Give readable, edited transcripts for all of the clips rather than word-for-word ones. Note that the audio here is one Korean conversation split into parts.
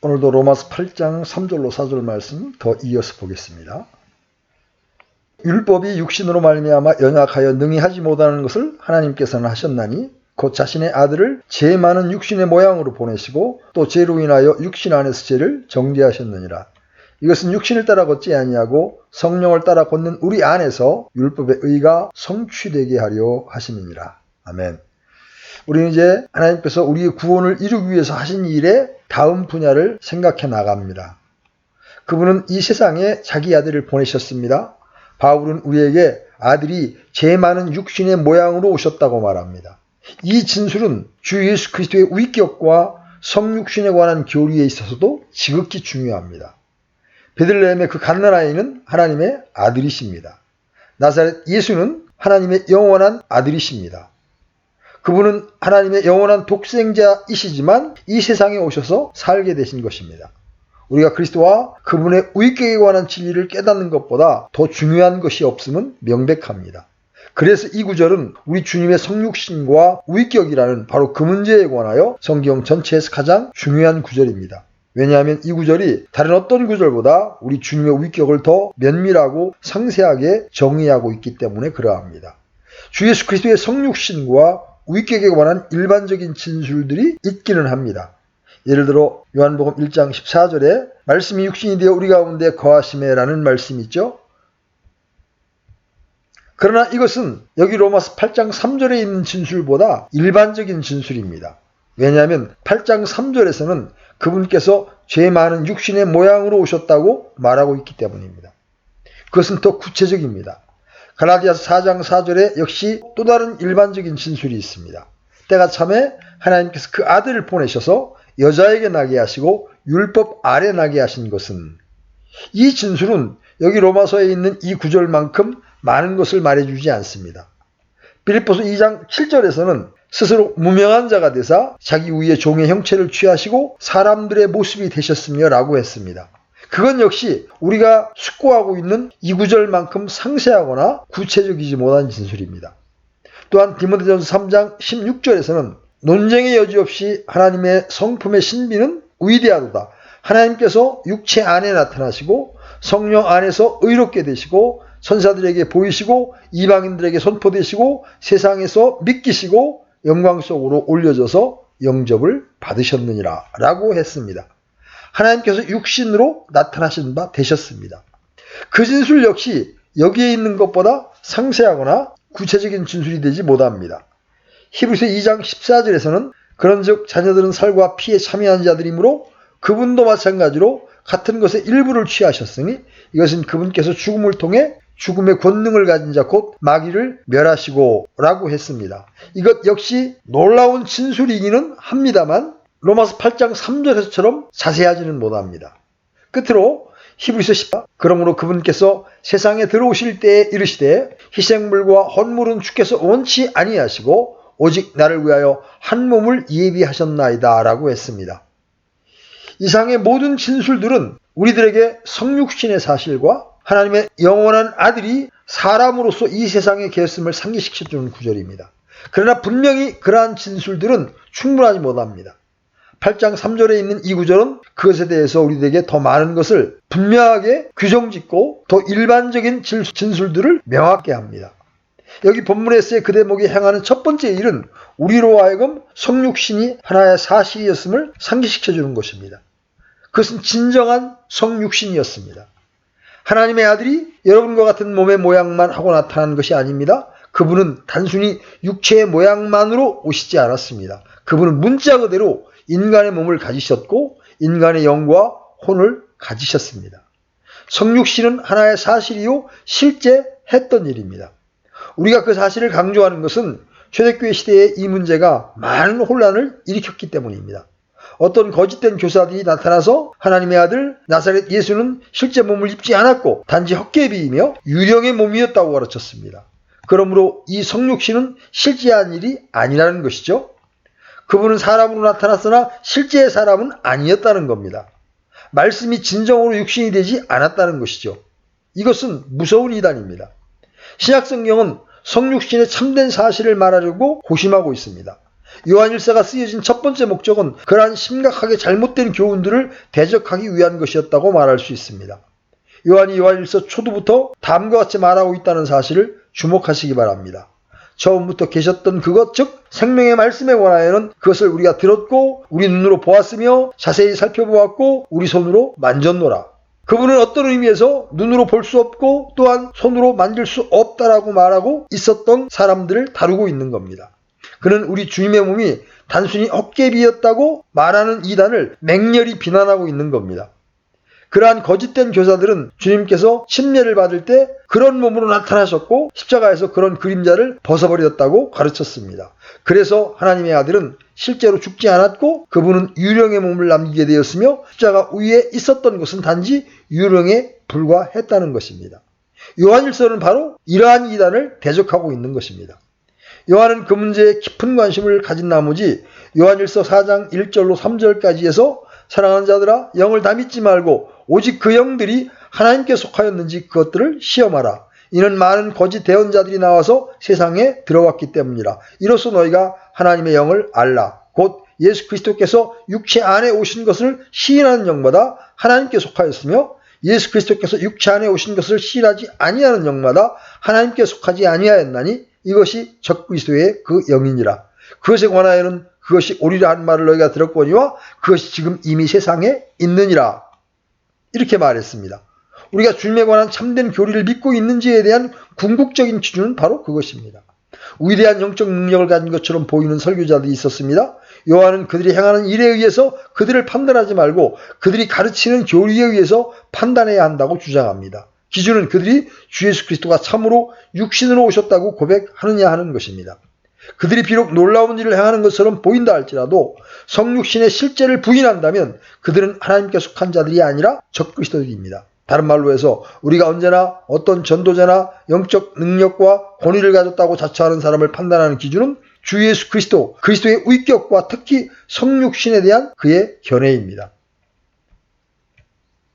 오늘도 로마서 8장 3절로 4절 말씀 더 이어서 보겠습니다. 율법이 육신으로 말미암아 연약하여 능히 하지 못하는 것을 하나님께서는 하셨나니 곧 자신의 아들을 죄 많은 육신의 모양으로 보내시고 또 죄로 인하여 육신 안에서 죄를 정죄하셨느니라. 이것은 육신을 따라 걷지 아니하고 성령을 따라 걷는 우리 안에서 율법의 의가 성취되게 하려 하심이니라. 아멘. 우리는 이제 하나님께서 우리의 구원을 이루기 위해서 하신 일의 다음 분야를 생각해 나갑니다. 그분은 이 세상에 자기 아들을 보내셨습니다. 바울은 우리에게 아들이 죄 많은 육신의 모양으로 오셨다고 말합니다. 이 진술은 주 예수 그리스도의 위격과 성육신에 관한 교리에 있어서도 지극히 중요합니다. 베들레헴의 그 갓난아이는 하나님의 아들이십니다. 나사렛 예수는 하나님의 영원한 아들이십니다. 그분은 하나님의 영원한 독생자이시지만 이 세상에 오셔서 살게 되신 것입니다. 우리가 그리스도와 그분의 위격에 관한 진리를 깨닫는 것보다 더 중요한 것이 없음은 명백합니다. 그래서 이 구절은 우리 주님의 성육신과 위격이라는 바로 그 문제에 관하여 성경 전체에서 가장 중요한 구절입니다. 왜냐하면 이 구절이 다른 어떤 구절보다 우리 주님의 위격을 더 면밀하고 상세하게 정의하고 있기 때문에 그러합니다. 주 예수 그리스도의 성육신과 위격에 관한 일반적인 진술들이 있기는 합니다. 예를 들어 요한복음 1장 14절에 말씀이 육신이 되어 우리 가운데 거하시매 라는 말씀이 있죠. 그러나 이것은 여기 로마서 8장 3절에 있는 진술보다 일반적인 진술입니다. 왜냐하면 8장 3절에서는 그분께서 죄 많은 육신의 모양으로 오셨다고 말하고 있기 때문입니다. 그것은 더 구체적입니다. 갈라디아서 4장 4절에 역시 또 다른 일반적인 진술이 있습니다. 때가 참에 하나님께서 그 아들을 보내셔서 여자에게 나게 하시고 율법 아래 나게 하신 것은, 이 진술은 여기 로마서에 있는 이 구절만큼 많은 것을 말해주지 않습니다. 빌립보서 2장 7절에서는 스스로 무명한 자가 되사 자기 위에 종의 형체를 취하시고 사람들의 모습이 되셨으며 라고 했습니다. 그건 역시 우리가 숙고하고 있는 이 구절만큼 상세하거나 구체적이지 못한 진술입니다. 또한 디모데전서 3장 16절에서는 논쟁의 여지 없이 하나님의 성품의 신비는 위대하도다. 하나님께서 육체 안에 나타나시고 성령 안에서 의롭게 되시고 천사들에게 보이시고 이방인들에게 선포되시고 세상에서 믿기시고 영광 속으로 올려져서 영접을 받으셨느니라 라고 했습니다. 하나님께서 육신으로 나타나신 바 되셨습니다. 그 진술 역시 여기에 있는 것보다 상세하거나 구체적인 진술이 되지 못합니다. 히브리서 2장 14절에서는 그런즉 자녀들은 살과 피에 참여한 자들이므로 그분도 마찬가지로 같은 것의 일부를 취하셨으니 이것은 그분께서 죽음을 통해 죽음의 권능을 가진 자 곧 마귀를 멸하시고 라고 했습니다. 이것 역시 놀라운 진술이기는 합니다만 로마서 8장 3절에서처럼 자세하지는 못합니다. 끝으로 히브리서 10장 그러므로 그분께서 세상에 들어오실 때에 이르시되 희생물과 헌물은 주께서 원치 아니하시고 오직 나를 위하여 한 몸을 예비하셨나이다 라고 했습니다. 이상의 모든 진술들은 우리들에게 성육신의 사실과 하나님의 영원한 아들이 사람으로서 이 세상에 계셨음을 상기시켜주는 구절입니다. 그러나 분명히 그러한 진술들은 충분하지 못합니다. 8장 3절에 있는 이 구절은 그것에 대해서 우리에게 더 많은 것을 분명하게 규정짓고 더 일반적인 진술들을 명확히 합니다. 여기 본문에서의 그 대목이 행하는 첫 번째 일은 우리로 하여금 성육신이 하나의 사실이었음을 상기시켜주는 것입니다. 그것은 진정한 성육신이었습니다. 하나님의 아들이 여러분과 같은 몸의 모양만 하고 나타난 것이 아닙니다. 그분은 단순히 육체의 모양만으로 오시지 않았습니다. 그분은 문자 그대로 인간의 몸을 가지셨고 인간의 영과 혼을 가지셨습니다. 성육신은 하나의 사실이요 실제 했던 일입니다. 우리가 그 사실을 강조하는 것은 초대교회 시대에 이 문제가 많은 혼란을 일으켰기 때문입니다. 어떤 거짓된 교사들이 나타나서 하나님의 아들 나사렛 예수는 실제 몸을 입지 않았고 단지 헛개비이며 유령의 몸이었다고 가르쳤습니다. 그러므로 이 성육신은 실제한 일이 아니라는 것이죠. 그분은 사람으로 나타났으나 실제의 사람은 아니었다는 겁니다. 말씀이 진정으로 육신이 되지 않았다는 것이죠. 이것은 무서운 이단입니다. 신약성경은 성육신의 참된 사실을 말하려고 고심하고 있습니다. 요한일서가 쓰여진 첫 번째 목적은 그러한 심각하게 잘못된 교훈들을 대적하기 위한 것이었다고 말할 수 있습니다. 요한이 요한일서 초두부터 다음과 같이 말하고 있다는 사실을 주목하시기 바랍니다. 처음부터 계셨던 그것, 즉 생명의 말씀에 관하여는 그것을 우리가 들었고 우리 눈으로 보았으며 자세히 살펴보았고 우리 손으로 만졌노라. 그분은 어떤 의미에서 눈으로 볼 수 없고 또한 손으로 만질 수 없다라고 말하고 있었던 사람들을 다루고 있는 겁니다. 그는 우리 주님의 몸이 단순히 헛개비였다고 말하는 이단을 맹렬히 비난하고 있는 겁니다. 그러한 거짓된 교사들은 주님께서 침례를 받을 때 그런 몸으로 나타나셨고 십자가에서 그런 그림자를 벗어버렸다고 가르쳤습니다. 그래서 하나님의 아들은 실제로 죽지 않았고 그분은 유령의 몸을 남기게 되었으며 십자가 위에 있었던 것은 단지 유령에 불과했다는 것입니다. 요한일서는 바로 이러한 이단을 대적하고 있는 것입니다. 요한은 그 문제에 깊은 관심을 가진 나머지 요한일서 4장 1절로 3절까지 해서 사랑하는 자들아 영을 다 믿지 말고 오직 그 영들이 하나님께 속하였는지 그것들을 시험하라. 이는 많은 거짓 대언자들이 나와서 세상에 들어왔기 때문이라. 이로써 너희가 하나님의 영을 알라. 곧 예수 그리스도께서 육체 안에 오신 것을 시인하는 영마다 하나님께 속하였으며 예수 그리스도께서 육체 안에 오신 것을 시인하지 아니하는 영마다 하나님께 속하지 아니하였나니 이것이 적그리스도의 그 영이니라. 그것에 관하여는 그것이 오리라 한 말을 너희가 들었거니와 그것이 지금 이미 세상에 있느니라. 이렇게 말했습니다. 우리가 주님에 관한 참된 교리를 믿고 있는지에 대한 궁극적인 기준은 바로 그것입니다. 위대한 영적 능력을 가진 것처럼 보이는 설교자들이 있었습니다. 요한은 그들이 행하는 일에 의해서 그들을 판단하지 말고 그들이 가르치는 교리에 의해서 판단해야 한다고 주장합니다. 기준은 그들이 주 예수 그리스도가 참으로 육신으로 오셨다고 고백하느냐 하는 것입니다. 그들이 비록 놀라운 일을 행하는 것처럼 보인다 할지라도 성육신의 실제를 부인한다면 그들은 하나님께 속한 자들이 아니라 적그리스도들입니다. 다른 말로 해서 우리가 언제나 어떤 전도자나 영적 능력과 권위를 가졌다고 자처하는 사람을 판단하는 기준은 주 예수 그리스도, 그리스도의 위격과 특히 성육신에 대한 그의 견해입니다.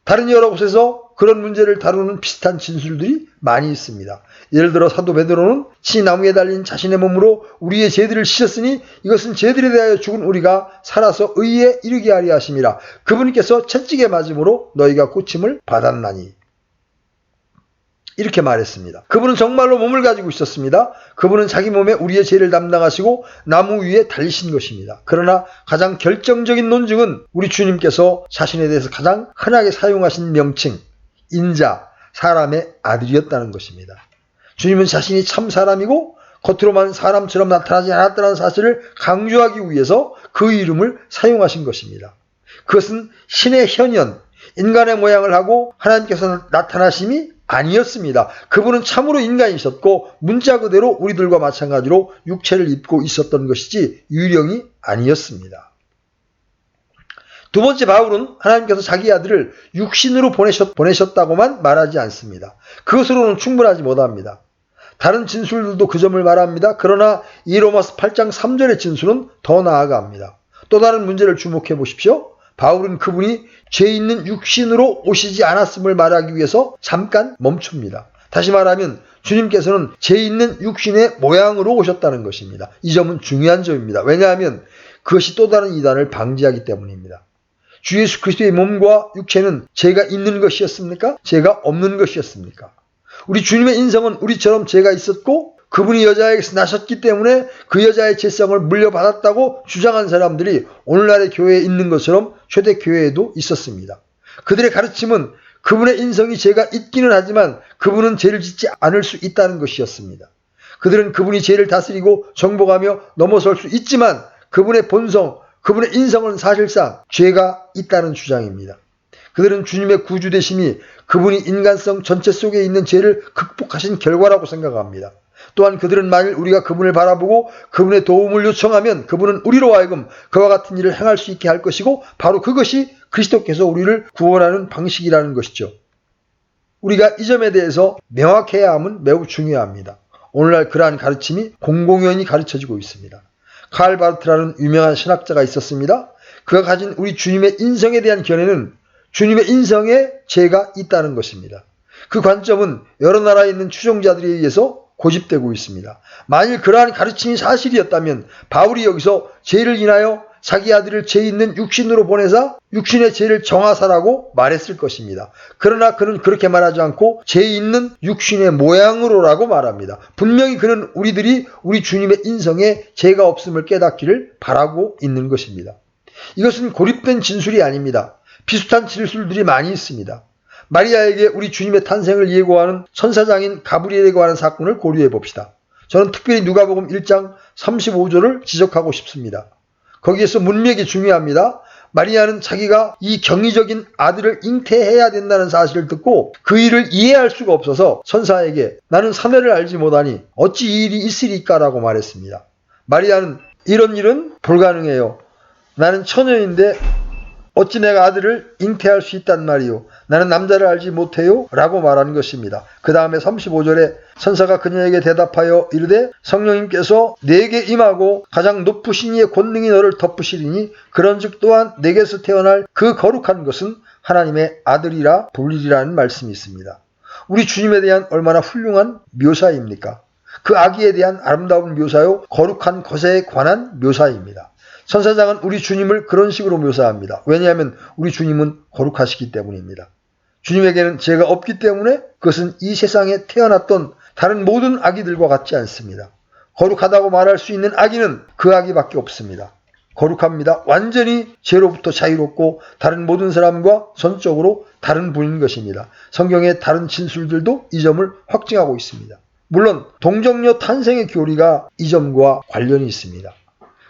다른 여러 곳에서 그런 문제를 다루는 비슷한 진술들이 많이 있습니다. 예를 들어 사도 베드로는 친히 나무에 달린 자신의 몸으로 우리의 죄들을 씻었으니 이것은 죄들에 대하여 죽은 우리가 살아서 의에 이르게 하려 하심이라. 그분께서 채찍에 맞음으로 너희가 고침을 받았나니. 이렇게 말했습니다. 그분은 정말로 몸을 가지고 있었습니다. 그분은 자기 몸에 우리의 죄를 담당하시고 나무 위에 달리신 것입니다. 그러나 가장 결정적인 논증은 우리 주님께서 자신에 대해서 가장 흔하게 사용하신 명칭, 인자, 사람의 아들이었다는 것입니다. 주님은 자신이 참 사람이고 겉으로만 사람처럼 나타나지 않았다는 사실을 강조하기 위해서 그 이름을 사용하신 것입니다. 그것은 신의 현현, 인간의 모양을 하고 하나님께서 나타나심이 아니었습니다. 그분은 참으로 인간이셨고 문자 그대로 우리들과 마찬가지로 육체를 입고 있었던 것이지 유령이 아니었습니다. 두 번째, 바울은 하나님께서 자기 아들을 육신으로 보내셨다고만 말하지 않습니다. 그것으로는 충분하지 못합니다. 다른 진술들도 그 점을 말합니다. 그러나 이 로마서 8장 3절의 진술은 더 나아갑니다. 또 다른 문제를 주목해 보십시오. 바울은 그분이 죄 있는 육신으로 오시지 않았음을 말하기 위해서 잠깐 멈춥니다. 다시 말하면 주님께서는 죄 있는 육신의 모양으로 오셨다는 것입니다. 이 점은 중요한 점입니다. 왜냐하면 그것이 또 다른 이단을 방지하기 때문입니다. 주 예수 그리스도의 몸과 육체는 죄가 있는 것이었습니까? 죄가 없는 것이었습니까? 우리 주님의 인성은 우리처럼 죄가 있었고 그분이 여자에게서 나셨기 때문에 그 여자의 죄성을 물려받았다고 주장한 사람들이 오늘날의 교회에 있는 것처럼 초대교회에도 있었습니다. 그들의 가르침은 그분의 인성이 죄가 있기는 하지만 그분은 죄를 짓지 않을 수 있다는 것이었습니다. 그들은 그분이 죄를 다스리고 정복하며 넘어설 수 있지만 그분의 본성, 그분의 인성은 사실상 죄가 있다는 주장입니다. 그들은 주님의 구주되심이 그분이 인간성 전체 속에 있는 죄를 극복하신 결과라고 생각합니다. 또한 그들은 만일 우리가 그분을 바라보고 그분의 도움을 요청하면 그분은 우리로 하여금 그와 같은 일을 행할 수 있게 할 것이고 바로 그것이 그리스도께서 우리를 구원하는 방식이라는 것이죠. 우리가 이 점에 대해서 명확해야 함은 매우 중요합니다. 오늘날 그러한 가르침이 공공연히 가르쳐지고 있습니다. 칼 바르트라는 유명한 신학자가 있었습니다. 그가 가진 우리 주님의 인성에 대한 견해는 주님의 인성에 죄가 있다는 것입니다. 그 관점은 여러 나라에 있는 추종자들에 의해서 고집되고 있습니다. 만일 그러한 가르침이 사실이었다면 바울이 여기서 죄를 인하여 자기 아들을 죄 있는 육신으로 보내사 육신의 죄를 정하사라고 말했을 것입니다. 그러나 그는 그렇게 말하지 않고 죄 있는 육신의 모양으로라고 말합니다. 분명히 그는 우리들이 우리 주님의 인성에 죄가 없음을 깨닫기를 바라고 있는 것입니다. 이것은 고립된 진술이 아닙니다. 비슷한 진술들이 많이 있습니다. 마리아에게 우리 주님의 탄생을 예고하는 천사장인 가브리엘에 관한 사건을 고려해 봅시다. 저는 특별히 누가복음 1장 35절을 지적하고 싶습니다. 거기에서 문맥이 중요합니다. 마리아는 자기가 이 경이적인 아들을 잉태해야 된다는 사실을 듣고 그 일을 이해할 수가 없어서 천사에게 나는 사내를 알지 못하니 어찌 이 일이 있으리까 라고 말했습니다. 마리아는 이런 일은 불가능해요. 나는 처녀인데 어찌 내가 아들을 잉태할 수 있단 말이요. 나는 남자를 알지 못해요. 라고 말한 것입니다. 그 다음에 35절에 천사가 그녀에게 대답하여 이르되 성령님께서 내게 임하고 가장 높으신 이의 권능이 너를 덮으시리니 그런즉 또한 내게서 태어날 그 거룩한 것은 하나님의 아들이라 불리리라는 말씀이 있습니다. 우리 주님에 대한 얼마나 훌륭한 묘사입니까? 그 아기에 대한 아름다운 묘사요 거룩한 것에 관한 묘사입니다. 천사장은 우리 주님을 그런 식으로 묘사합니다. 왜냐하면 우리 주님은 거룩하시기 때문입니다. 주님에게는 죄가 없기 때문에 그것은 이 세상에 태어났던 다른 모든 아기들과 같지 않습니다. 거룩하다고 말할 수 있는 아기는 그 아기밖에 없습니다. 거룩합니다. 완전히 죄로부터 자유롭고 다른 모든 사람과 전적으로 다른 분인 것입니다. 성경의 다른 진술들도 이 점을 확증하고 있습니다. 물론 동정녀 탄생의 교리가 이 점과 관련이 있습니다.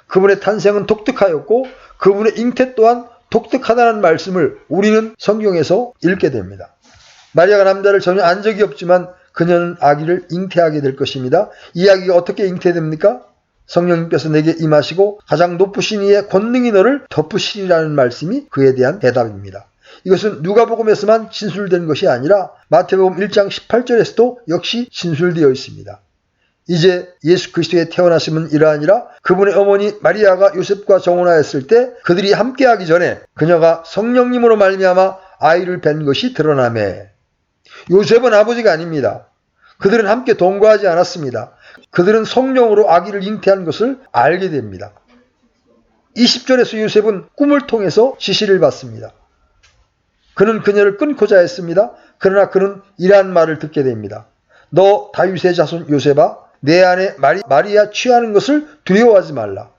그분의 탄생은 독특하였고 그분의 잉태 또한 독특하다는 말씀을 우리는 성경에서 읽게 됩니다. 마리아가 남자를 전혀 안 적이 없지만 그녀는 아기를 잉태하게 될 것입니다. 이 아기가 어떻게 잉태됩니까? 성령님께서 내게 임하시고 가장 높으신 이의 권능이 너를 덮으시리라는 말씀이 그에 대한 대답입니다. 이것은 누가복음에서만 진술된 것이 아니라 마태복음 1장 18절에서도 역시 진술되어 있습니다. 이제 예수 그리스도의 태어나심은 이러하니라 그분의 어머니 마리아가 요셉과 정혼하였을 때 그들이 함께하기 전에 그녀가 성령님으로 말미암아 아이를 뵌 것이 드러나매. 요셉은 아버지가 아닙니다. 그들은 함께 동거하지 않았습니다. 그들은 성령으로 아기를 잉태한 것을 알게 됩니다. 20절에서 요셉은 꿈을 통해서 지시를 받습니다. 그는 그녀를 끊고자 했습니다. 그러나 그는 이러한 말을 듣게 됩니다. 너 다윗의 자손 요셉아 내 아내 마리아 취하는 것을 두려워하지 말라.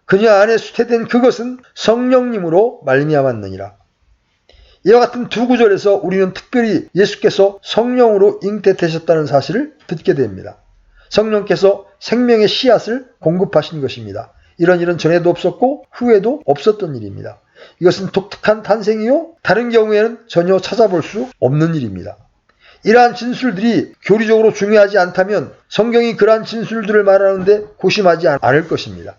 그녀 안에 수태된 그것은 성령님으로 말미암았느니라. 이와 같은 두 구절에서 우리는 특별히 예수께서 성령으로 잉태되셨다는 사실을 듣게 됩니다. 성령께서 생명의 씨앗을 공급하신 것입니다. 이런 일은 전에도 없었고 후에도 없었던 일입니다. 이것은 독특한 탄생이요 다른 경우에는 전혀 찾아볼 수 없는 일입니다. 이러한 진술들이 교리적으로 중요하지 않다면 성경이 그러한 진술들을 말하는데 고심하지 않을 것입니다.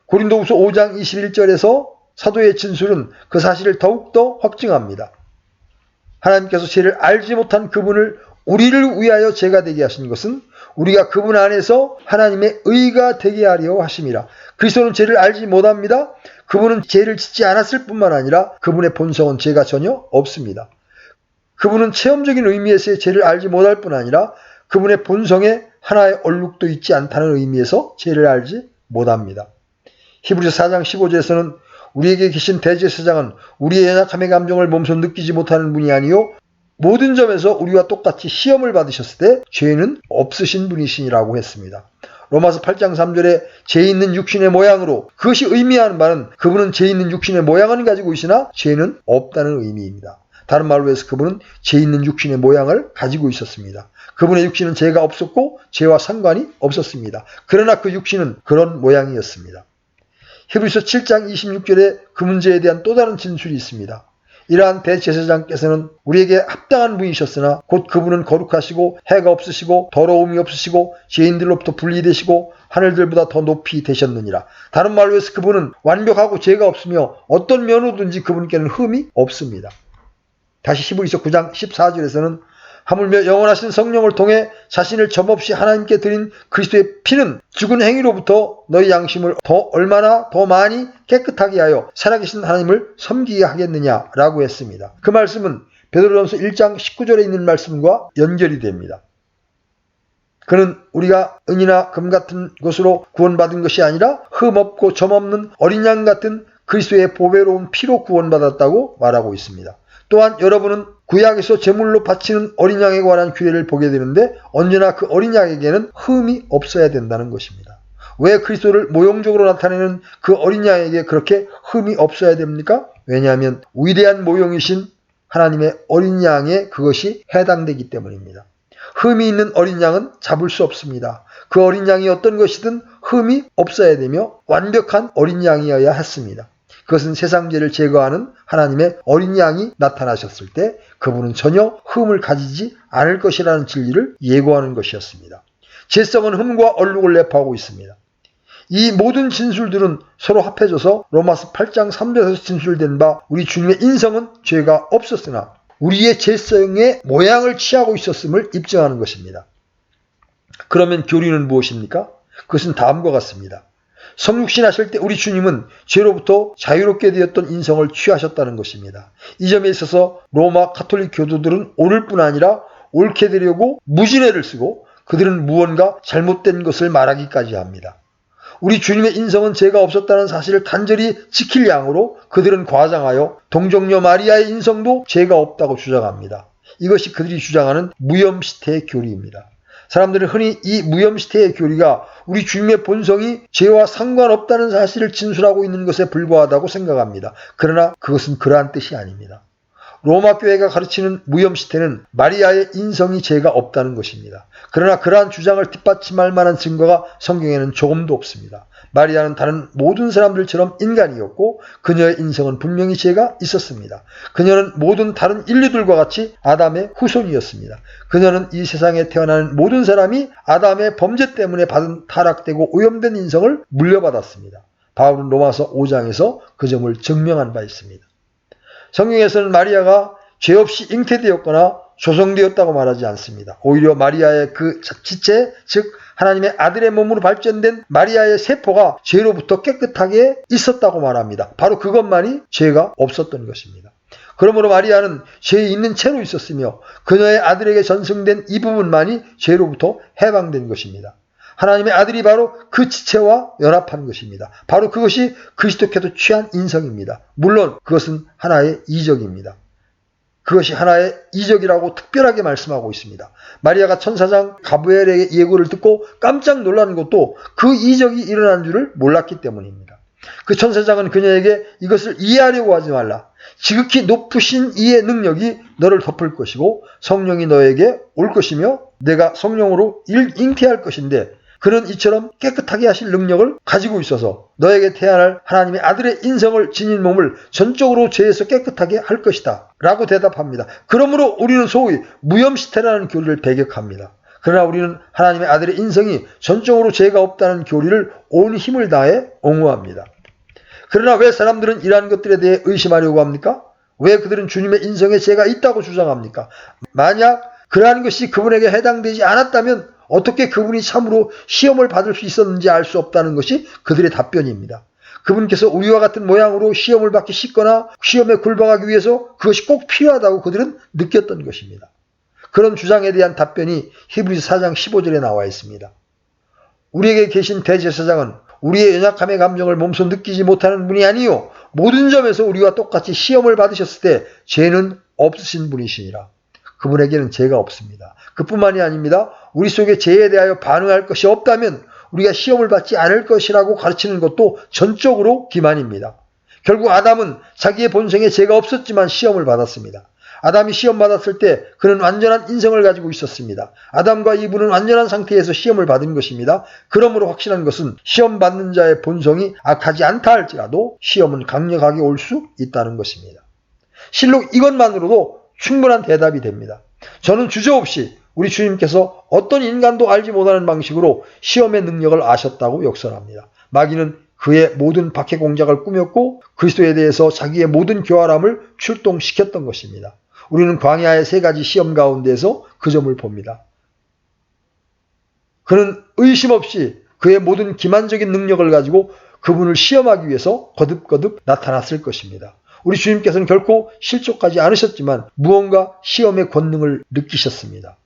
고린도후서 5장 21절에서 사도의 진술은 그 사실을 더욱더 확증합니다. 하나님께서 죄를 알지 못한 그분을 우리를 위하여 죄가 되게 하신 것은 우리가 그분 안에서 하나님의 의가 되게 하려 하심이라. 그리스도는 죄를 알지 못합니다. 그분은 죄를 짓지 않았을 뿐만 아니라 그분의 본성은 죄가 전혀 없습니다. 그분은 체험적인 의미에서의 죄를 알지 못할 뿐 아니라 그분의 본성에 하나의 얼룩도 있지 않다는 의미에서 죄를 알지 못합니다. 히브리서 4장 15절에서는 우리에게 계신 대제사장은 우리의 연약함의 감정을 몸소 느끼지 못하는 분이 아니요 모든 점에서 우리와 똑같이 시험을 받으셨을 때 죄는 없으신 분이시니라고 했습니다. 로마서 8장 3절에 죄 있는 육신의 모양으로 그것이 의미하는 바는 그분은 죄 있는 육신의 모양은 가지고 있으나 죄는 없다는 의미입니다. 다른 말로 해서 그분은 죄 있는 육신의 모양을 가지고 있었습니다. 그분의 육신은 죄가 없었고 죄와 상관이 없었습니다. 그러나 그 육신은 그런 모양이었습니다. 히브리서 7장 26절에 그 문제에 대한 또 다른 진술이 있습니다. 이러한 대제사장께서는 우리에게 합당한 분이셨으나 곧 그분은 거룩하시고 해가 없으시고 더러움이 없으시고 죄인들로부터 분리되시고 하늘들보다 더 높이 되셨느니라. 다른 말로 해서 그분은 완벽하고 죄가 없으며 어떤 면으로든지 그분께는 흠이 없습니다. 다시 히브리서 9장 14절에서는 하물며 영원하신 성령을 통해 자신을 점없이 하나님께 드린 그리스도의 피는 죽은 행위로부터 너희 양심을 얼마나 더 많이 깨끗하게 하여 살아계신 하나님을 섬기게 하겠느냐라고 했습니다. 그 말씀은 베드로전서 1장 19절에 있는 말씀과 연결이 됩니다. 그는 우리가 은이나 금 같은 것으로 구원받은 것이 아니라 흠없고 점없는 어린 양 같은 그리스도의 보배로운 피로 구원받았다고 말하고 있습니다. 또한 여러분은 구약에서 제물로 바치는 어린 양에 관한 규례를 보게 되는데 언제나 그 어린 양에게는 흠이 없어야 된다는 것입니다. 왜 그리스도를 모형적으로 나타내는 그 어린 양에게 그렇게 흠이 없어야 됩니까? 왜냐하면 위대한 모형이신 하나님의 어린 양에 그것이 해당되기 때문입니다. 흠이 있는 어린 양은 잡을 수 없습니다. 그 어린 양이 어떤 것이든 흠이 없어야 되며 완벽한 어린 양이어야 했습니다. 그것은 세상 죄를 제거하는 하나님의 어린 양이 나타나셨을 때 그분은 전혀 흠을 가지지 않을 것이라는 진리를 예고하는 것이었습니다. 죄성은 흠과 얼룩을 내포하고 있습니다. 이 모든 진술들은 서로 합해져서 로마서 8장 3절에서 진술된 바 우리 주님의 인성은 죄가 없었으나 우리의 죄성의 모양을 취하고 있었음을 입증하는 것입니다. 그러면 교리는 무엇입니까? 그것은 다음과 같습니다. 성육신 하실 때 우리 주님은 죄로부터 자유롭게 되었던 인성을 취하셨다는 것입니다. 이 점에 있어서 로마 가톨릭 교도들은 옳을 뿐 아니라 옳게 되려고 무진회를 쓰고 그들은 무언가 잘못된 것을 말하기까지 합니다. 우리 주님의 인성은 죄가 없었다는 사실을 간절히 지킬 양으로 그들은 과장하여 동정녀 마리아의 인성도 죄가 없다고 주장합니다. 이것이 그들이 주장하는 무염시태의 교리입니다. 사람들은 흔히 이 무염시태의 교리가 우리 주님의 본성이 죄와 상관없다는 사실을 진술하고 있는 것에 불과하다고 생각합니다. 그러나 그것은 그러한 뜻이 아닙니다. 로마 교회가 가르치는 무염시태는 마리아의 인성이 죄가 없다는 것입니다. 그러나 그러한 주장을 뒷받침할 만한 증거가 성경에는 조금도 없습니다. 마리아는 다른 모든 사람들처럼 인간이었고 그녀의 인성은 분명히 죄가 있었습니다. 그녀는 모든 다른 인류들과 같이 아담의 후손이었습니다. 그녀는 이 세상에 태어나는 모든 사람이 아담의 범죄 때문에 받은 타락되고 오염된 인성을 물려받았습니다. 바울은 로마서 5장에서 그 점을 증명한 바 있습니다. 성경에서는 마리아가 죄 없이 잉태되었거나 조성되었다고 말하지 않습니다. 오히려 마리아의 그 지체, 즉 하나님의 아들의 몸으로 발전된 마리아의 세포가 죄로부터 깨끗하게 있었다고 말합니다. 바로 그것만이 죄가 없었던 것입니다. 그러므로 마리아는 죄 있는 채로 있었으며 그녀의 아들에게 전승된 이 부분만이 죄로부터 해방된 것입니다. 하나님의 아들이 바로 그 지체와 연합한 것입니다. 바로 그것이 그리스도께도 취한 인성입니다. 물론 그것은 하나의 이적입니다. 그것이 하나의 이적이라고 특별하게 말씀하고 있습니다. 마리아가 천사장 가브리엘의 예고를 듣고 깜짝 놀라는 것도 그 이적이 일어난 줄을 몰랐기 때문입니다. 그 천사장은 그녀에게 이것을 이해하려고 하지 말라. 지극히 높으신 이의 능력이 너를 덮을 것이고 성령이 너에게 올 것이며 내가 성령으로 잉태할 것인데 그는 이처럼 깨끗하게 하실 능력을 가지고 있어서 너에게 태어날 하나님의 아들의 인성을 지닌 몸을 전적으로 죄에서 깨끗하게 할 것이다 라고 대답합니다. 그러므로 우리는 소위 무염시태라는 교리를 배격합니다. 그러나 우리는 하나님의 아들의 인성이 전적으로 죄가 없다는 교리를 온 힘을 다해 옹호합니다. 그러나 왜 사람들은 이러한 것들에 대해 의심하려고 합니까? 왜 그들은 주님의 인성에 죄가 있다고 주장합니까? 만약 그러한 것이 그분에게 해당되지 않았다면 어떻게 그분이 참으로 시험을 받을 수 있었는지 알 수 없다는 것이 그들의 답변입니다. 그분께서 우리와 같은 모양으로 시험을 받기 쉽거나 시험에 굴복하기 위해서 그것이 꼭 필요하다고 그들은 느꼈던 것입니다. 그런 주장에 대한 답변이 히브리서 4장 15절에 나와 있습니다. 우리에게 계신 대제사장은 우리의 연약함의 감정을 몸소 느끼지 못하는 분이 아니요 모든 점에서 우리와 똑같이 시험을 받으셨을 때 죄는 없으신 분이시니라. 그분에게는 죄가 없습니다. 그뿐만이 아닙니다. 우리 속에 죄에 대하여 반응할 것이 없다면 우리가 시험을 받지 않을 것이라고 가르치는 것도 전적으로 기만입니다. 결국 아담은 자기의 본성에 죄가 없었지만 시험을 받았습니다. 아담이 시험 받았을 때 그는 완전한 인성을 가지고 있었습니다. 아담과 이브는 완전한 상태에서 시험을 받은 것입니다. 그러므로 확실한 것은 시험 받는 자의 본성이 악하지 않다 할지라도 시험은 강력하게 올 수 있다는 것입니다. 실로 이것만으로도 충분한 대답이 됩니다. 저는 주저없이 우리 주님께서 어떤 인간도 알지 못하는 방식으로 시험의 능력을 아셨다고 역설합니다. 마귀는 그의 모든 박해 공작을 꾸몄고 그리스도에 대해서 자기의 모든 교활함을 출동시켰던 것입니다. 우리는 광야의 세 가지 시험 가운데에서 그 점을 봅니다. 그는 의심 없이 그의 모든 기만적인 능력을 가지고 그분을 시험하기 위해서 거듭거듭 나타났을 것입니다. 우리 주님께서는 결코 실족하지 않으셨지만 무언가 시험의 권능을 느끼셨습니다.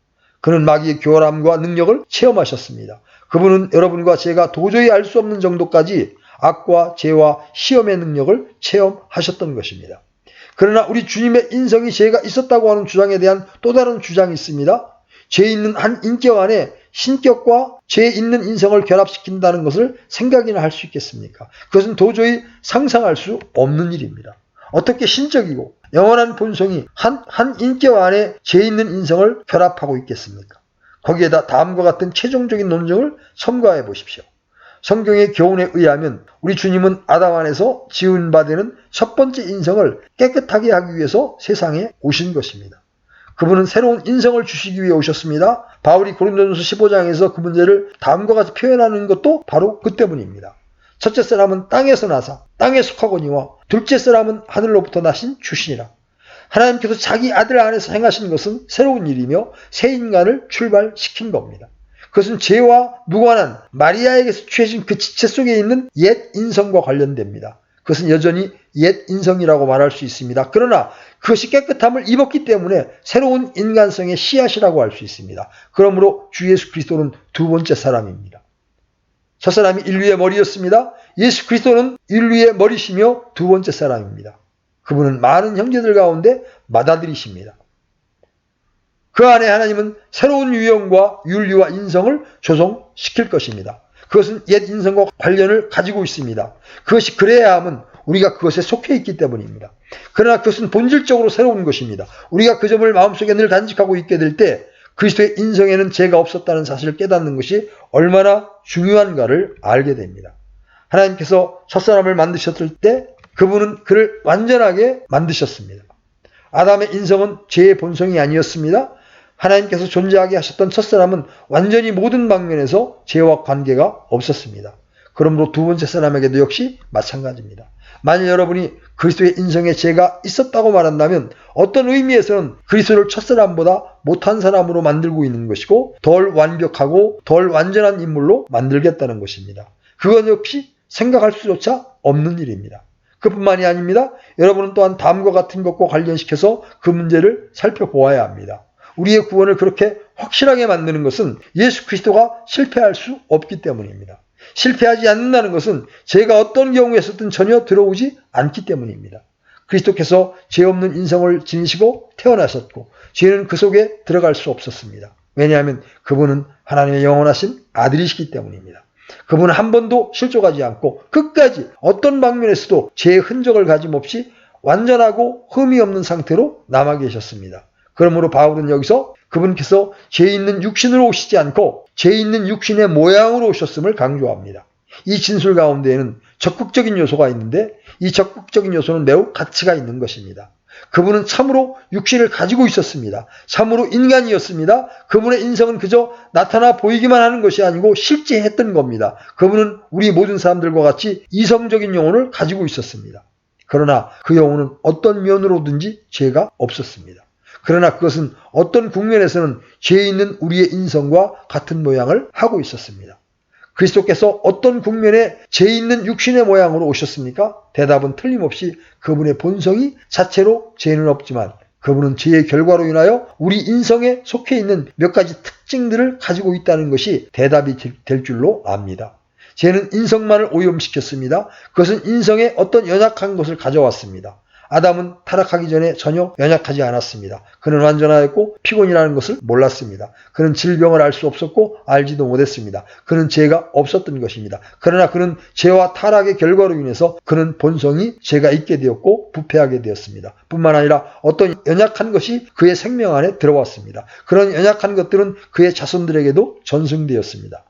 그는 마귀의 교활함과 능력을 체험하셨습니다. 그분은 여러분과 제가 도저히 알 수 없는 정도까지 악과 죄와 시험의 능력을 체험하셨던 것입니다. 그러나 우리 주님의 인성이 죄가 있었다고 하는 주장에 대한 또 다른 주장이 있습니다. 죄 있는 한 인격 안에 신격과 죄 있는 인성을 결합시킨다는 것을 생각이나 할 수 있겠습니까? 그것은 도저히 상상할 수 없는 일입니다. 어떻게 신적이고 영원한 본성이 한 인격 안에 죄 있는 인성을 결합하고 있겠습니까? 거기에다 다음과 같은 최종적인 논증을 첨가해 보십시오. 성경의 교훈에 의하면 우리 주님은 아담 안에서 지은 바 되는 첫 번째 인성을 깨끗하게 하기 위해서 세상에 오신 것입니다. 그분은 새로운 인성을 주시기 위해 오셨습니다. 바울이 고린도전서 15장에서 그 문제를 다음과 같이 표현하는 것도 바로 그 때문입니다. 첫째 사람은 땅에서 나사 땅에 속하거니와 둘째 사람은 하늘로부터 나신 주시니라. 하나님께서 자기 아들 안에서 행하신 것은 새로운 일이며 새 인간을 출발시킨 겁니다. 그것은 죄와 무관한 마리아에게서 취해진 그 지체 속에 있는 옛 인성과 관련됩니다. 그것은 여전히 옛 인성이라고 말할 수 있습니다. 그러나 그것이 깨끗함을 입었기 때문에 새로운 인간성의 씨앗이라고 할 수 있습니다. 그러므로 주 예수 그리스도는 두 번째 사람입니다. 첫 사람이 인류의 머리였습니다. 예수 그리스도는 인류의 머리시며 두 번째 사람입니다. 그분은 많은 형제들 가운데 맏아들이십니다. 그 안에 하나님은 새로운 유형과 윤리와 인성을 조성시킬 것입니다. 그것은 옛 인성과 관련을 가지고 있습니다. 그것이 그래야 함은 우리가 그것에 속해 있기 때문입니다. 그러나 그것은 본질적으로 새로운 것입니다. 우리가 그 점을 마음속에 늘 간직하고 있게 될 때 그리스도의 인성에는 죄가 없었다는 사실을 깨닫는 것이 얼마나 중요한가를 알게 됩니다. 하나님께서 첫사람을 만드셨을 때 그분은 그를 완전하게 만드셨습니다. 아담의 인성은 죄의 본성이 아니었습니다. 하나님께서 존재하게 하셨던 첫사람은 완전히 모든 방면에서 죄와 관계가 없었습니다. 그러므로 두 번째 사람에게도 역시 마찬가지입니다. 만일 여러분이 그리스도의 인성에 죄가 있었다고 말한다면 어떤 의미에서는 그리스도를 첫사람보다 못한 사람으로 만들고 있는 것이고 덜 완벽하고 덜 완전한 인물로 만들겠다는 것입니다. 그건 역시 생각할 수조차 없는 일입니다. 그뿐만이 아닙니다. 여러분은 또한 다음과 같은 것과 관련시켜서 그 문제를 살펴보아야 합니다. 우리의 구원을 그렇게 확실하게 만드는 것은 예수 그리스도가 실패할 수 없기 때문입니다. 실패하지 않는다는 것은 죄가 어떤 경우에서든 전혀 들어오지 않기 때문입니다. 그리스도께서 죄 없는 인성을 지니시고 태어나셨고 죄는 그 속에 들어갈 수 없었습니다. 왜냐하면 그분은 하나님의 영원하신 아들이시기 때문입니다. 그분은 한 번도 실족하지 않고 끝까지 어떤 방면에서도 죄의 흔적을 가짐없이 완전하고 흠이 없는 상태로 남아 계셨습니다. 그러므로 바울은 여기서 그분께서 죄 있는 육신으로 오시지 않고 죄 있는 육신의 모양으로 오셨음을 강조합니다. 이 진술 가운데에는 적극적인 요소가 있는데 이 적극적인 요소는 매우 가치가 있는 것입니다. 그분은 참으로 육신을 가지고 있었습니다. 참으로 인간이었습니다. 그분의 인성은 그저 나타나 보이기만 하는 것이 아니고 실제 했던 겁니다. 그분은 우리 모든 사람들과 같이 이성적인 영혼을 가지고 있었습니다. 그러나 그 영혼은 어떤 면으로든지 죄가 없었습니다. 그러나 그것은 어떤 국면에서는 죄 있는 우리의 인성과 같은 모양을 하고 있었습니다. 그리스도께서 어떤 국면에 죄 있는 육신의 모양으로 오셨습니까? 대답은 틀림없이 그분의 본성이 자체로 죄는 없지만 그분은 죄의 결과로 인하여 우리 인성에 속해 있는 몇 가지 특징들을 가지고 있다는 것이 대답이 될 줄로 압니다. 죄는 인성만을 오염시켰습니다. 그것은 인성에 어떤 연약한 것을 가져왔습니다. 아담은 타락하기 전에 전혀 연약하지 않았습니다. 그는 완전하였고 피곤이라는 것을 몰랐습니다. 그는 질병을 알 수 없었고 알지도 못했습니다. 그는 죄가 없었던 것입니다. 그러나 그는 죄와 타락의 결과로 인해서 그는 본성이 죄가 있게 되었고 부패하게 되었습니다. 뿐만 아니라 어떤 연약한 것이 그의 생명 안에 들어왔습니다. 그런 연약한 것들은 그의 자손들에게도 전승되었습니다.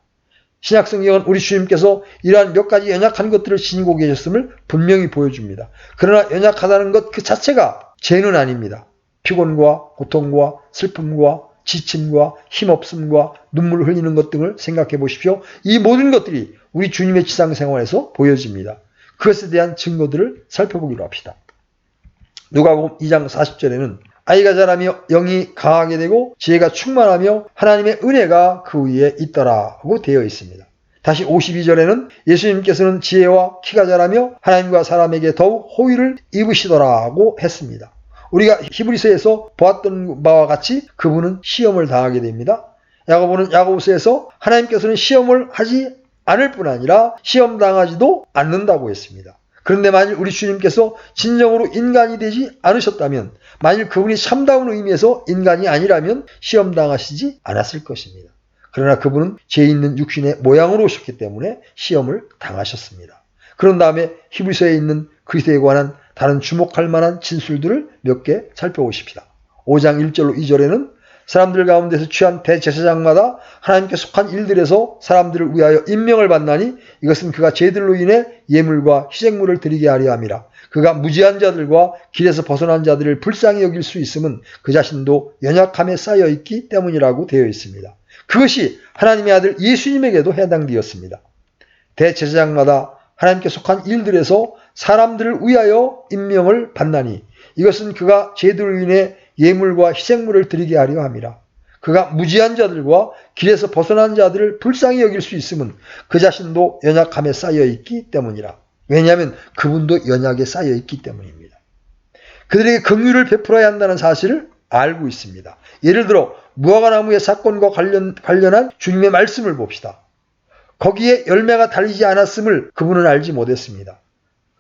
신약성경은 우리 주님께서 이러한 몇 가지 연약한 것들을 지니고 계셨음을 분명히 보여줍니다. 그러나 연약하다는 것 그 자체가 죄는 아닙니다. 피곤과 고통과 슬픔과 지침과 힘없음과 눈물 흘리는 것 등을 생각해 보십시오. 이 모든 것들이 우리 주님의 지상생활에서 보여집니다. 그것에 대한 증거들을 살펴보기로 합시다. 누가복음 2장 40절에는 아이가 자라며 영이 강하게 되고 지혜가 충만하며 하나님의 은혜가 그 위에 있더라고 되어 있습니다. 다시 52절에는 예수님께서는 지혜와 키가 자라며 하나님과 사람에게 더욱 호의를 입으시더라고 했습니다. 우리가 히브리서에서 보았던 바와 같이 그분은 시험을 당하게 됩니다. 야고보는 야고보서에서 하나님께서는 시험을 하지 않을 뿐 아니라 시험 당하지도 않는다고 했습니다. 그런데 만일 우리 주님께서 진정으로 인간이 되지 않으셨다면, 만일 그분이 참다운 의미에서 인간이 아니라면 시험 당하시지 않았을 것입니다. 그러나 그분은 죄 있는 육신의 모양으로 오셨기 때문에 시험을 당하셨습니다. 그런 다음에 히브리서에 있는 그리스도에 관한 다른 주목할 만한 진술들을 몇 개 살펴보십시다. 5장 1절로 2절에는 사람들 가운데서 취한 대제사장마다 하나님께 속한 일들에서 사람들을 위하여 임명을 받나니 이것은 그가 죄들로 인해 예물과 희생물을 드리게 하려 함이라. 그가 무지한 자들과 길에서 벗어난 자들을 불쌍히 여길 수 있음은 그 자신도 연약함에 쌓여 있기 때문이라고 되어 있습니다. 그것이 하나님의 아들 예수님에게도 해당되었습니다. 대제사장마다 하나님께 속한 일들에서 사람들을 위하여 임명을 받나니 이것은 그가 죄들로 인해 예물과 희생물을 드리게 하려 함이라. 그가 무지한 자들과 길에서 벗어난 자들을 불쌍히 여길 수 있음은 그 자신도 연약함에 쌓여 있기 때문이라. 왜냐하면 그분도 연약에 쌓여 있기 때문입니다. 그들에게 긍휼을 베풀어야 한다는 사실을 알고 있습니다. 예를 들어 무화과나무의 사건과 관련한 주님의 말씀을 봅시다. 거기에 열매가 달리지 않았음을 그분은 알지 못했습니다.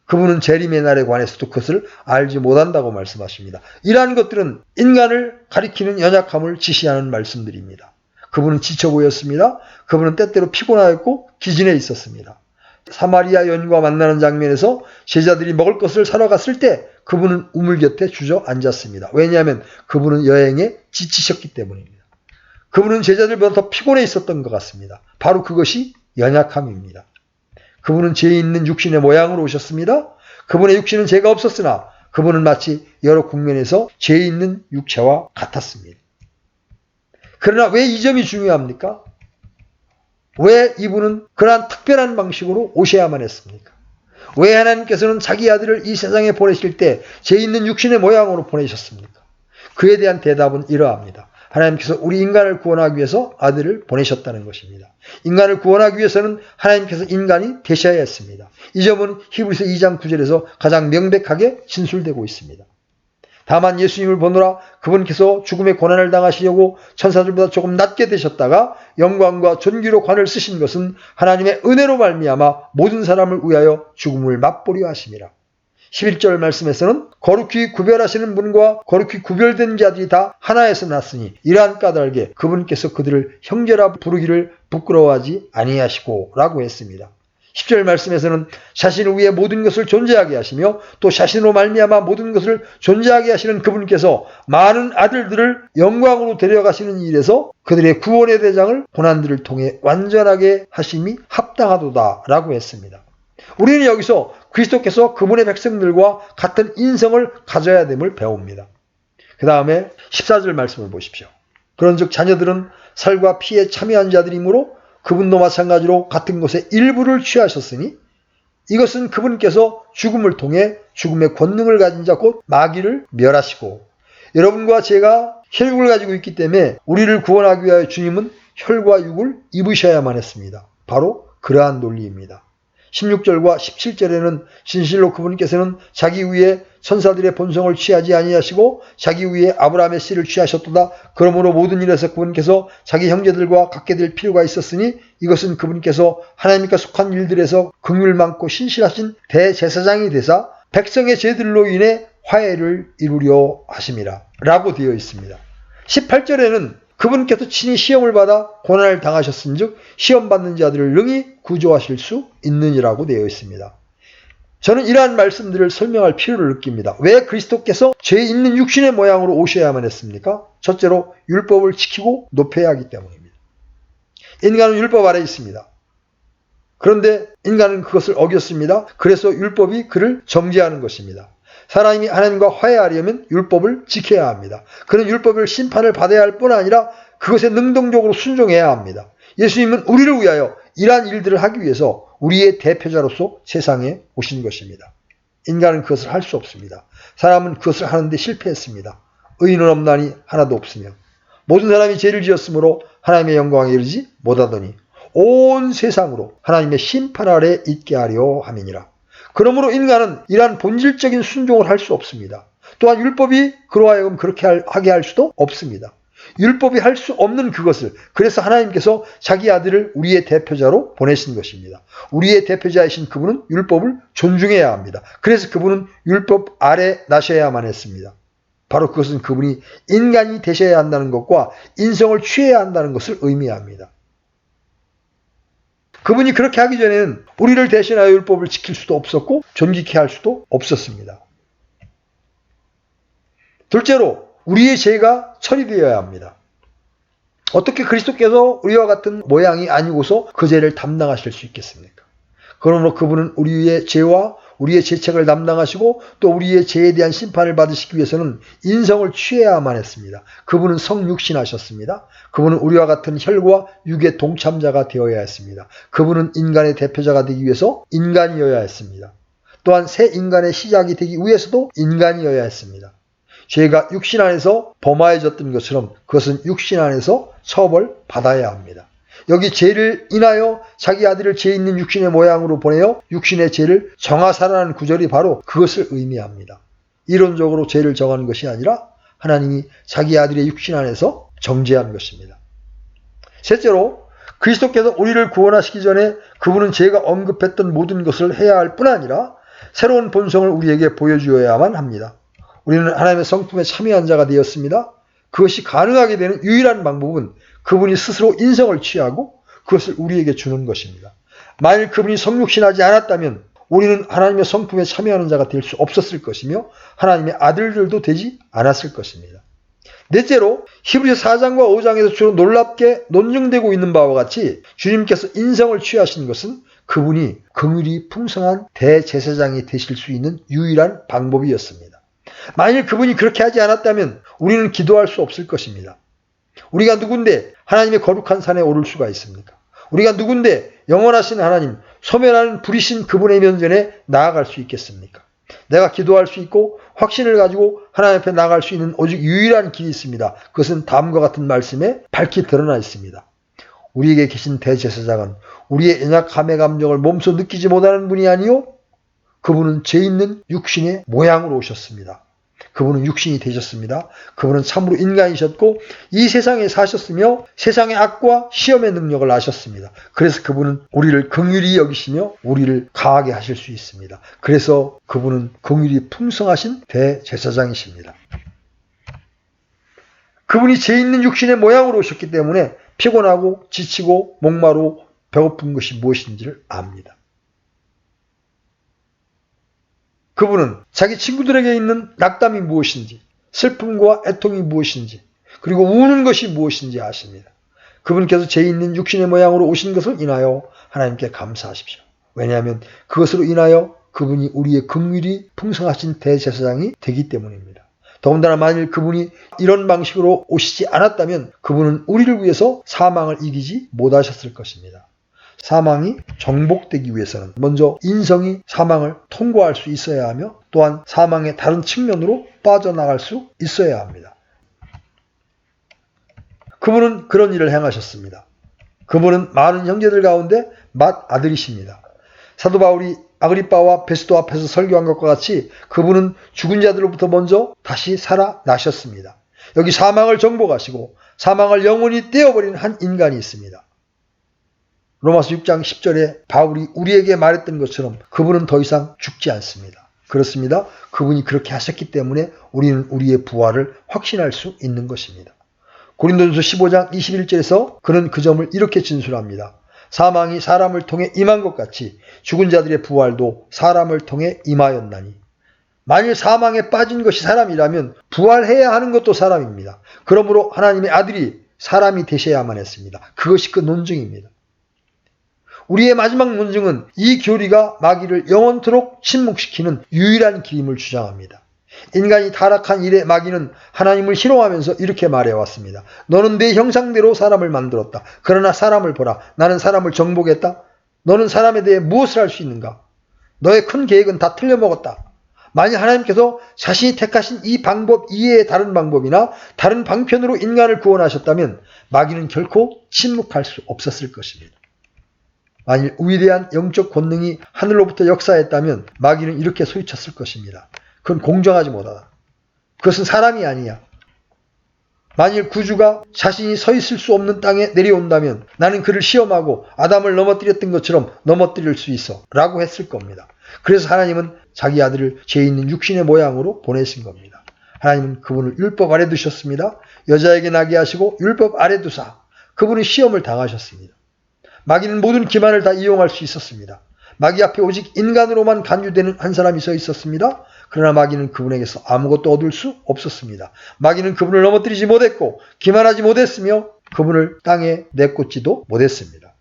그분은 재림의 날에 관해서도 그것을 알지 못한다고 말씀하십니다. 이러한 것들은 인간을 가리키는 연약함을 지시하는 말씀들입니다. 그분은 지쳐 보였습니다. 그분은 때때로 피곤하였고 기진해 있었습니다. 사마리아 여인과 만나는 장면에서 제자들이 먹을 것을 사러 갔을 때 그분은 우물 곁에 주저앉았습니다. 왜냐하면 그분은 여행에 지치셨기 때문입니다. 그분은 제자들보다 더 피곤해 있었던 것 같습니다. 바로 그것이 연약함입니다. 그분은 죄 있는 육신의 모양으로 오셨습니다. 그분의 육신은 죄가 없었으나 그분은 마치 여러 국면에서 죄 있는 육체와 같았습니다. 그러나 왜 이 점이 중요합니까? 왜 이분은 그러한 특별한 방식으로 오셔야만 했습니까? 왜 하나님께서는 자기 아들을 이 세상에 보내실 때 죄 있는 육신의 모양으로 보내셨습니까? 그에 대한 대답은 이러합니다. 하나님께서 우리 인간을 구원하기 위해서 아들을 보내셨다는 것입니다. 인간을 구원하기 위해서는 하나님께서 인간이 되셔야 했습니다. 이 점은 히브리서 2장 9절에서 가장 명백하게 진술되고 있습니다. 다만 예수님을 보노라 그분께서 죽음의 고난을 당하시려고 천사들보다 조금 낮게 되셨다가 영광과 존귀로 관을 쓰신 것은 하나님의 은혜로 말미암아 모든 사람을 위하여 죽음을 맛보려 하심이라. 11절 말씀에서는 거룩히 구별하시는 분과 거룩히 구별된 자들이 다 하나에서 났으니 이러한 까닭에 그분께서 그들을 형제라 부르기를 부끄러워하지 아니하시고 라고 했습니다. 10절 말씀에서는 자신을 위해 모든 것을 존재하게 하시며 또 자신으로 말미암아 모든 것을 존재하게 하시는 그분께서 많은 아들들을 영광으로 데려가시는 일에서 그들의 구원의 대장을 고난들을 통해 완전하게 하심이 합당하도다 라고 했습니다. 우리는 여기서 그리스도께서 그분의 백성들과 같은 인성을 가져야 됨을 배웁니다. 그 다음에 14절 말씀을 보십시오. 그런즉 자녀들은 살과 피에 참여한 자들이므로 그분도 마찬가지로 같은 것의 일부를 취하셨으니 이것은 그분께서 죽음을 통해 죽음의 권능을 가진 자 곧 마귀를 멸하시고 여러분과 제가 혈육을 가지고 있기 때문에 우리를 구원하기 위하여 주님은 혈과 육을 입으셔야만 했습니다. 바로 그러한 논리입니다. 16절과 17절에는 진실로 그분께서는 자기 위에 천사들의 본성을 취하지 아니하시고 자기 위에 아브라함의 씨를 취하셨도다. 그러므로 모든 일에서 그분께서 자기 형제들과 같게 될 필요가 있었으니 이것은 그분께서 하나님께 속한 일들에서 긍휼 많고 신실하신 대제사장이 되사 백성의 죄들로 인해 화해를 이루려 하심이라 라고 되어 있습니다. 18절에는 그분께서 친히 시험을 받아 고난을 당하셨은즉 시험받는 자들을 능히 구조하실 수 있느니라고 되어 있습니다. 저는 이러한 말씀들을 설명할 필요를 느낍니다. 왜 그리스도께서 죄 있는 육신의 모양으로 오셔야만 했습니까? 첫째로 율법을 지키고 높여야 하기 때문입니다. 인간은 율법 아래 있습니다. 그런데 인간은 그것을 어겼습니다. 그래서 율법이 그를 정죄하는 것입니다. 사람이 하나님과 화해하려면 율법을 지켜야 합니다. 그는 율법을 심판을 받아야 할 뿐 아니라 그것에 능동적으로 순종해야 합니다. 예수님은 우리를 위하여 이러한 일들을 하기 위해서 우리의 대표자로서 세상에 오신 것입니다. 인간은 그것을 할 수 없습니다. 사람은 그것을 하는데 실패했습니다. 의인은 없나니 하나도 없으며 모든 사람이 죄를 지었으므로 하나님의 영광에 이르지 못하더니 온 세상으로 하나님의 심판 아래 있게 하려 함이니라. 그러므로 인간은 이러한 본질적인 순종을 할 수 없습니다. 또한 율법이 그로 하여금 그렇게 하게 할 수도 없습니다. 율법이 할 수 없는 그것을, 그래서 하나님께서 자기 아들을 우리의 대표자로 보내신 것입니다. 우리의 대표자이신 그분은 율법을 존중해야 합니다. 그래서 그분은 율법 아래 나셔야만 했습니다. 바로 그것은 그분이 인간이 되셔야 한다는 것과 인성을 취해야 한다는 것을 의미합니다. 그분이 그렇게 하기 전에는 우리를 대신하여 율법을 지킬 수도 없었고 존귀케 할 수도 없었습니다. 둘째로 우리의 죄가 처리되어야 합니다. 어떻게 그리스도께서 우리와 같은 모양이 아니고서 그 죄를 담당하실 수 있겠습니까? 그러므로 그분은 우리의 죄와 우리의 죄책을 담당하시고 또 우리의 죄에 대한 심판을 받으시기 위해서는 인성을 취해야만 했습니다. 그분은 성육신하셨습니다. 그분은 우리와 같은 혈과 육의 동참자가 되어야 했습니다. 그분은 인간의 대표자가 되기 위해서 인간이어야 했습니다. 또한 새 인간의 시작이 되기 위해서도 인간이어야 했습니다. 죄가 육신 안에서 범하여졌던 것처럼 그것은 육신 안에서 처벌받아야 합니다. 여기 죄를 인하여 자기 아들을 죄 있는 육신의 모양으로 보내어 육신의 죄를 정하사라는 구절이 바로 그것을 의미합니다. 이론적으로 죄를 정하는 것이 아니라 하나님이 자기 아들의 육신 안에서 정죄한 것입니다. 셋째로 그리스도께서 우리를 구원하시기 전에 그분은 제가 언급했던 모든 것을 해야 할 뿐 아니라 새로운 본성을 우리에게 보여주어야만 합니다. 우리는 하나님의 성품에 참여한 자가 되었습니다. 그것이 가능하게 되는 유일한 방법은 그분이 스스로 인성을 취하고 그것을 우리에게 주는 것입니다. 만일 그분이 성육신하지 않았다면 우리는 하나님의 성품에 참여하는 자가 될 수 없었을 것이며 하나님의 아들들도 되지 않았을 것입니다. 넷째로 히브리서 4장과 5장에서 주로 놀랍게 논증되고 있는 바와 같이 주님께서 인성을 취하신 것은 그분이 긍휼이 풍성한 대제사장이 되실 수 있는 유일한 방법이었습니다. 만일 그분이 그렇게 하지 않았다면 우리는 기도할 수 없을 것입니다. 우리가 누군데 하나님의 거룩한 산에 오를 수가 있습니까? 우리가 누군데 영원하신 하나님, 소멸하는 불이신 그분의 면전에 나아갈 수 있겠습니까? 내가 기도할 수 있고 확신을 가지고 하나님 앞에 나아갈 수 있는 오직 유일한 길이 있습니다. 그것은 다음과 같은 말씀에 밝히 드러나 있습니다. 우리에게 계신 대제사장은 우리의 연약함의 감정을 몸소 느끼지 못하는 분이 아니요 그분은 죄 있는 육신의 모양으로 오셨습니다. 그분은 육신이 되셨습니다. 그분은 참으로 인간이셨고 이 세상에 사셨으며 세상의 악과 시험의 능력을 아셨습니다. 그래서 그분은 우리를 긍휼히 여기시며 우리를 강하게 하실 수 있습니다. 그래서 그분은 긍휼이 풍성하신 대제사장이십니다. 그분이 죄 있는 육신의 모양으로 오셨기 때문에 피곤하고 지치고 목마르고 배고픈 것이 무엇인지를 압니다. 그분은 자기 친구들에게 있는 낙담이 무엇인지, 슬픔과 애통이 무엇인지, 그리고 우는 것이 무엇인지 아십니다. 그분께서 죄 있는 육신의 모양으로 오신 것을 인하여 하나님께 감사하십시오. 왜냐하면 그것으로 인하여 그분이 우리의 긍휼이 풍성하신 대제사장이 되기 때문입니다. 더군다나 만일 그분이 이런 방식으로 오시지 않았다면 그분은 우리를 위해서 사망을 이기지 못하셨을 것입니다. 사망이 정복되기 위해서는 먼저 인성이 사망을 통과할 수 있어야 하며 또한 사망의 다른 측면으로 빠져나갈 수 있어야 합니다. 그분은 그런 일을 행하셨습니다. 그분은 많은 형제들 가운데 맏아들이십니다. 사도 바울이 아그리빠와 베스도 앞에서 설교한 것과 같이 그분은 죽은 자들로부터 먼저 다시 살아나셨습니다. 여기 사망을 정복하시고 사망을 영원히 떼어버린 한 인간이 있습니다. 로마서 6장 10절에 바울이 우리에게 말했던 것처럼 그분은 더 이상 죽지 않습니다. 그렇습니다. 그분이 그렇게 하셨기 때문에 우리는 우리의 부활을 확신할 수 있는 것입니다. 고린도전서 15장 21절에서 그는 그 점을 이렇게 진술합니다. 사망이 사람을 통해 임한 것 같이 죽은 자들의 부활도 사람을 통해 임하였나니 만일 사망에 빠진 것이 사람이라면 부활해야 하는 것도 사람입니다. 그러므로 하나님의 아들이 사람이 되셔야만 했습니다. 그것이 그 논증입니다. 우리의 마지막 논증은 이 교리가 마귀를 영원토록 침묵시키는 유일한 길임을 주장합니다. 인간이 타락한 이래 마귀는 하나님을 희롱하면서 이렇게 말해왔습니다. 너는 내 형상대로 사람을 만들었다. 그러나 사람을 보라. 나는 사람을 정복했다. 너는 사람에 대해 무엇을 할 수 있는가? 너의 큰 계획은 다 틀려먹었다. 만약 하나님께서 자신이 택하신 이 방법 이외의 다른 방법이나 다른 방편으로 인간을 구원하셨다면 마귀는 결코 침묵할 수 없었을 것입니다. 만일 위대한 영적 권능이 하늘로부터 역사했다면 마귀는 이렇게 소리쳤을 것입니다. 그건 공정하지 못하다. 그것은 사람이 아니야. 만일 구주가 자신이 서 있을 수 없는 땅에 내려온다면 나는 그를 시험하고 아담을 넘어뜨렸던 것처럼 넘어뜨릴 수 있어 라고 했을 겁니다. 그래서 하나님은 자기 아들을 죄 있는 육신의 모양으로 보내신 겁니다. 하나님은 그분을 율법 아래 두셨습니다. 여자에게 나게 하시고 율법 아래 두사 그분은 시험을 당하셨습니다. 마귀는 모든 기만을 다 이용할 수 있었습니다. 마귀 앞에 오직 인간으로만 간주되는 한 사람이 서 있었습니다. 그러나 마귀는 그분에게서 아무것도 얻을 수 없었습니다. 마귀는 그분을 넘어뜨리지 못했고 기만하지 못했으며 그분을 땅에 내꽂지도 못했습니다.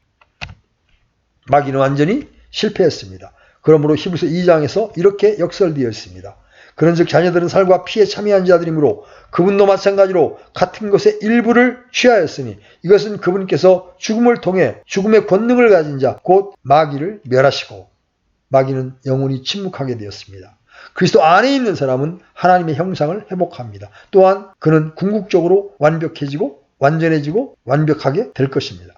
마귀는 완전히 실패했습니다. 그러므로 히브리서 2장에서 이렇게 역설되어 있습니다. 그런즉 자녀들은 살과 피에 참여한 자들이므로 그분도 마찬가지로 같은 것의 일부를 취하였으니 이것은 그분께서 죽음을 통해 죽음의 권능을 가진 자 곧 마귀를 멸하시고 마귀는 영원히 침묵하게 되었습니다. 그리스도 안에 있는 사람은 하나님의 형상을 회복합니다. 또한 그는 궁극적으로 완벽해지고 완전해지고 완벽하게 될 것입니다.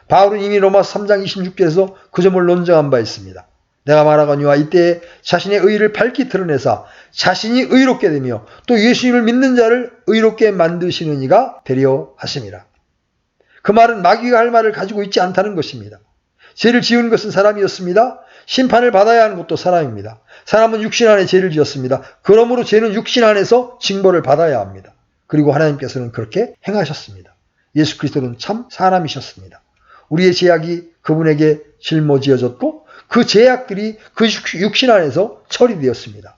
바울은 이미 로마서 3장 26절에서 그 점을 논증한 바 있습니다. 내가 말하거니와 이때에 자신의 의의를 밝히 드러내사 자신이 의롭게 되며 또 예수님을 믿는 자를 의롭게 만드시는 이가 되려 하심이라. 그 말은 마귀가 할 말을 가지고 있지 않다는 것입니다. 죄를 지은 것은 사람이었습니다. 심판을 받아야 하는 것도 사람입니다. 사람은 육신 안에 죄를 지었습니다. 그러므로 죄는 육신 안에서 징벌을 받아야 합니다. 그리고 하나님께서는 그렇게 행하셨습니다. 예수 그리스도는 참 사람이셨습니다. 우리의 죄악이 그분에게 짊어지어졌고 그 죄악들이 그 육신 안에서 처리되었습니다.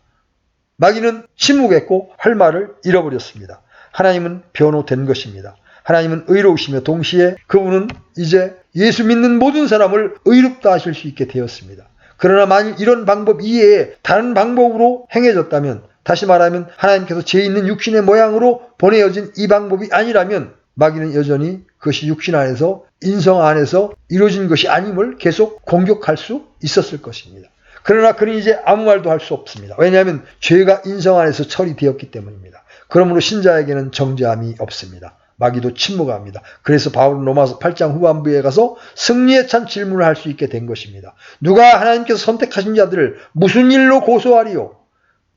마귀는 침묵했고 할 말을 잃어버렸습니다. 하나님은 변호된 것입니다. 하나님은 의로우시며 동시에 그분은 이제 예수 믿는 모든 사람을 의롭다 하실 수 있게 되었습니다. 그러나 만일 이런 방법 이외에 다른 방법으로 행해졌다면 다시 말하면 하나님께서 죄 있는 육신의 모양으로 보내어진 이 방법이 아니라면 마귀는 여전히 그것이 육신 안에서 인성 안에서 이루어진 것이 아님을 계속 공격할 수 있었을 것입니다. 그러나 그는 이제 아무 말도 할 수 없습니다. 왜냐하면 죄가 인성 안에서 처리되었기 때문입니다. 그러므로 신자에게는 정죄함이 없습니다. 마귀도 침묵합니다. 그래서 바울은 로마서 8장 후반부에 가서 승리에 찬 질문을 할 수 있게 된 것입니다. 누가 하나님께서 선택하신 자들을 무슨 일로 고소하리요?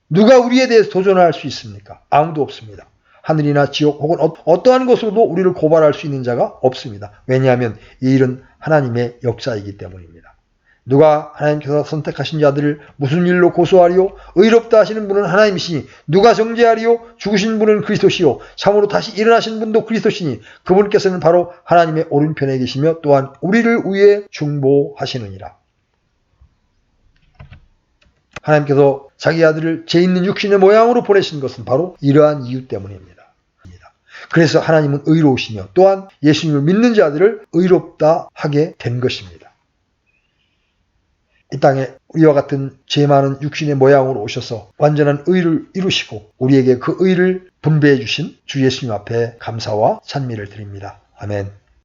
누가 우리에 대해서 도전할 수 있습니까? 아무도 없습니다. 하늘이나 지옥 혹은 어떠한 것으로도 우리를 고발할 수 있는 자가 없습니다. 왜냐하면 이 일은 하나님의 역사이기 때문입니다. 누가 하나님께서 선택하신 자들을 무슨 일로 고소하리요? 의롭다 하시는 분은 하나님이시니 누가 정죄하리요? 죽으신 분은 그리스도시요 참으로 다시 일어나신 분도 그리스도시니 그분께서는 바로 하나님의 오른편에 계시며 또한 우리를 위해 중보하시느니라. 하나님께서 자기 아들을 죄 있는 육신의 모양으로 보내신 것은 바로 이러한 이유 때문입니다. 그래서 하나님은 의로우시며 또한 예수님을 믿는 자들을 의롭다 하게 된 것입니다. 이 땅에 우리와 같은 죄 많은 육신의 모양으로 오셔서 완전한 의를 이루시고 우리에게 그 의를 분배해 주신 주 예수님 앞에 감사와 찬미를 드립니다. 아멘.